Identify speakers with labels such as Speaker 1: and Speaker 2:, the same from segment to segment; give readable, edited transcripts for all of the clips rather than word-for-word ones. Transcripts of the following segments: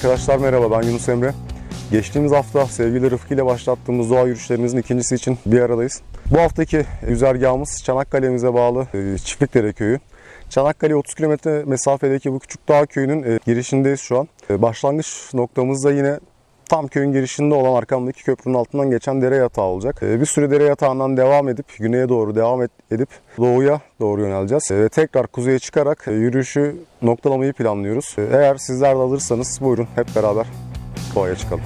Speaker 1: Arkadaşlar merhaba, ben Yunus Emre. Geçtiğimiz hafta sevgili Rıfkı ile başlattığımız doğa yürüyüşlerimizin ikincisi için bir aradayız. Bu haftaki güzergahımız Çanakkale'mize bağlı Çiftlikdere Köyü. Çanakkale'ye 30 kilometre mesafedeki bu küçük dağ köyünün girişindeyiz şu an. Başlangıç noktamızda yine tam köyün girişinde olan arkamdaki köprünün altından geçen dere yatağı olacak. Bir süre dere yatağından devam edip güneye doğru devam edip doğuya doğru yöneleceğiz. Ve tekrar kuzeye çıkarak yürüyüşü noktalamayı planlıyoruz. Eğer sizler de alırsanız buyurun hep beraber doğaya çıkalım.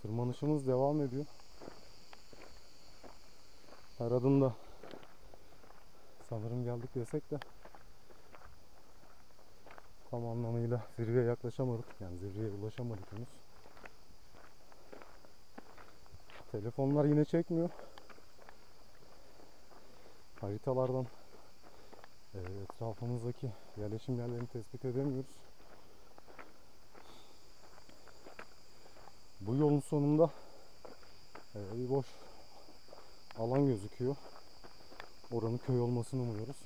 Speaker 1: Tırmanışımız devam ediyor. Her adımda sanırım geldik desek de tam anlamıyla zirveye yaklaşamadık. Yani zirveye ulaşamadık henüz. Telefonlar yine çekmiyor. Haritalardan etrafımızdaki yerleşim yerlerini tespit edemiyoruz. Bu yolun sonunda bir boş alan gözüküyor. Oranın köy olmasını umuyoruz.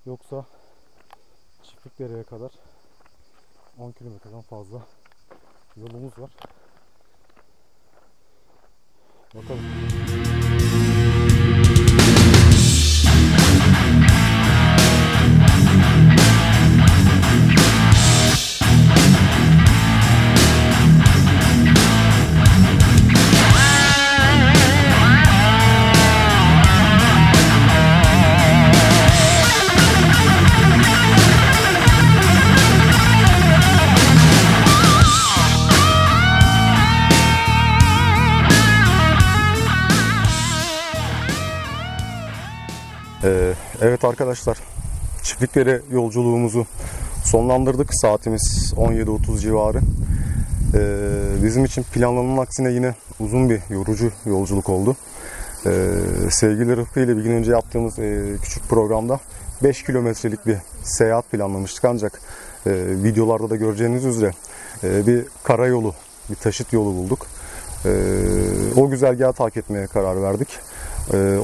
Speaker 1: Yoksa Çiftlikdere'ye kadar 10 kilometreden fazla yolumuz var. Bakalım. Evet arkadaşlar, Çiftlikdere yolculuğumuzu sonlandırdık. Saatimiz 17:30 civarı. Bizim için planlanan aksine yine uzun bir yorucu yolculuk oldu. Sevgili Rıfkı ile bir gün önce yaptığımız küçük programda 5 kilometrelik bir seyahat planlamıştık. Ancak videolarda da göreceğiniz üzere bir karayolu, bir taşıt yolu bulduk. O güzergahı takip etmeye karar verdik.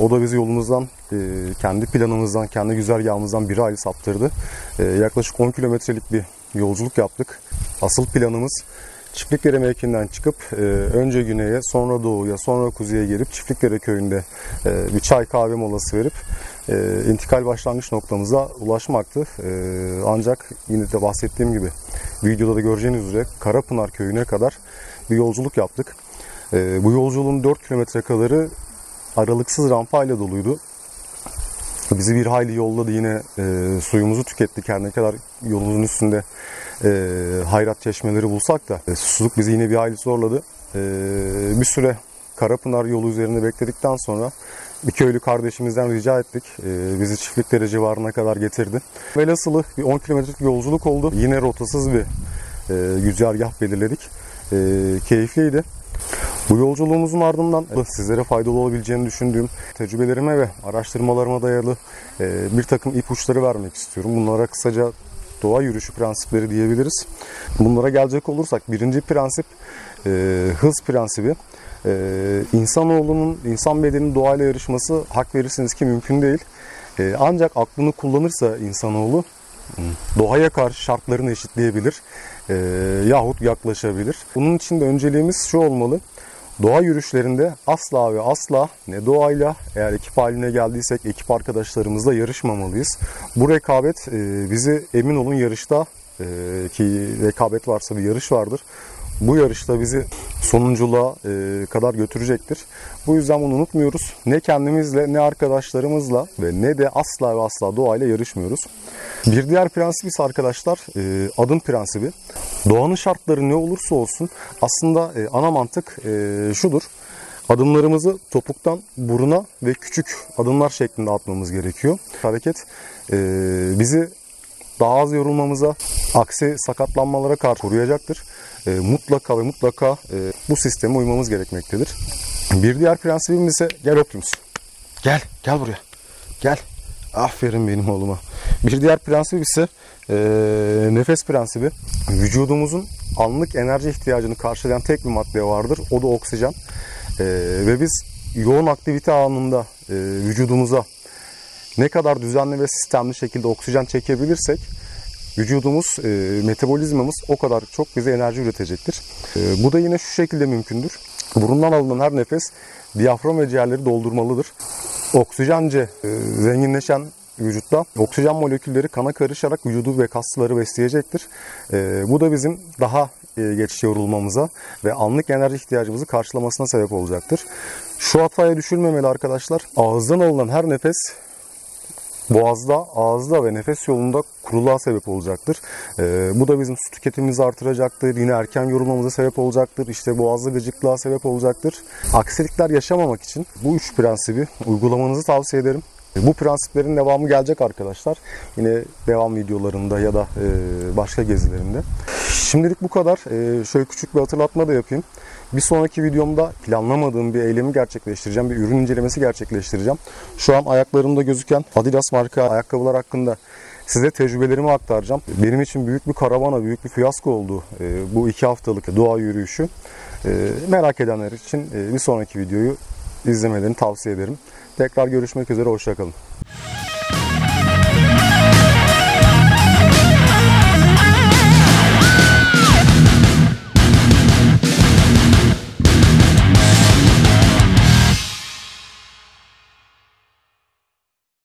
Speaker 1: O da bizi yolumuzdan, kendi planımızdan, kendi güzergahımızdan bir ayrı saptırdı. Yaklaşık 10 kilometrelik bir yolculuk yaptık. Asıl planımız Çiftlikdere mevkiinden çıkıp önce güneye, sonra doğuya, sonra kuzeye gelip Çiftlikdere köyünde bir çay kahve molası verip intikal başlangıç noktamıza ulaşmaktı. Ancak yine de bahsettiğim gibi videoda da göreceğiniz üzere Karapınar köyüne kadar bir yolculuk yaptık. Bu yolculuğun 4 kilometre kadarı aralıksız rampayla doluydu. Bizi bir hayli yolladı, yine suyumuzu tükettik. Her ne kadar yolumuzun üstünde hayrat çeşmeleri bulsak da susuzluk bizi yine bir hayli zorladı. Bir süre Karapınar yolu üzerinde bekledikten sonra bir köylü kardeşimizden rica ettik. Bizi Çiftlikdere civarına kadar getirdi. Velhasılı bir 10 kilometrelik yolculuk oldu. Yine rotasız bir güzergah belirledik. Keyifliydi. Bu yolculuğumuzun ardından sizlere faydalı olabileceğini düşündüğüm tecrübelerime ve araştırmalarıma dayalı bir takım ipuçları vermek istiyorum. Bunlara kısaca doğa yürüyüşü prensipleri diyebiliriz. Bunlara gelecek olursak birinci prensip hız prensibi. İnsanoğlunun, insan bedeninin doğayla yarışması, hak verirsiniz ki mümkün değil. Ancak aklını kullanırsa insanoğlu doğaya karşı şartlarını eşitleyebilir yahut yaklaşabilir. Bunun için de önceliğimiz şu olmalı: doğa yürüyüşlerinde asla ve asla ne doğayla, eğer ekip haline geldiysek ekip arkadaşlarımızla yarışmamalıyız. Bu rekabet bizi, emin olun, yarışta ki rekabet varsa bir yarış vardır. Bu yarışta bizi sonunculuğa kadar götürecektir. Bu yüzden bunu unutmuyoruz. Ne kendimizle, ne arkadaşlarımızla ve ne de asla ve asla doğayla yarışmıyoruz. Bir diğer prensip ise arkadaşlar adım prensibi. Doğanın şartları ne olursa olsun aslında ana mantık şudur: adımlarımızı topuktan buruna ve küçük adımlar şeklinde atmamız gerekiyor. Hareket bizi daha az yorulmamıza, aksi sakatlanmalara karşı koruyacaktır. Mutlaka ve mutlaka bu sisteme uymamız gerekmektedir. Bir diğer prensibimiz ise gel Optimus. Gel buraya. Gel. Aferin benim oğluma. Bir diğer prensip ise nefes prensibi. Vücudumuzun anlık enerji ihtiyacını karşılayan tek bir madde vardır. O da oksijen. Ve biz yoğun aktivite anında vücudumuza ne kadar düzenli ve sistemli şekilde oksijen çekebilirsek vücudumuz, metabolizmamız o kadar çok bize enerji üretecektir. Bu da yine şu şekilde mümkündür: burundan alınan her nefes diyafram ve ciğerleri doldurmalıdır. Oksijence zenginleşen vücutta oksijen molekülleri kana karışarak vücudu ve kasları besleyecektir. Bu da bizim daha geç yorulmamıza ve anlık enerji ihtiyacımızı karşılamasına sebep olacaktır. Şu hataya düşülmemeli arkadaşlar: ağızdan alınan her nefes boğazda, ağızda ve nefes yolunda kuruluğa sebep olacaktır. Bu da bizim su tüketimimizi artıracaktır. Yine erken yorulmamıza sebep olacaktır. İşte boğazda gıcıklığa sebep olacaktır. Aksilikler yaşamamak için bu 3 prensibi uygulamanızı tavsiye ederim. Bu prensiplerin devamı gelecek arkadaşlar. Yine devam videolarında ya da başka gezilerinde. Şimdilik bu kadar. Şöyle küçük bir hatırlatma da yapayım. Bir sonraki videomda planlamadığım bir eylemi gerçekleştireceğim. Bir ürün incelemesi gerçekleştireceğim. Şu an ayaklarımda gözüken Adidas marka ayakkabılar hakkında size tecrübelerimi aktaracağım. Benim için büyük bir karavana, büyük bir fiyasko oldu bu 2 haftalık doğa yürüyüşü. Merak edenler için bir sonraki videoyu izlemelerini tavsiye ederim. Tekrar görüşmek üzere, hoşça kalın.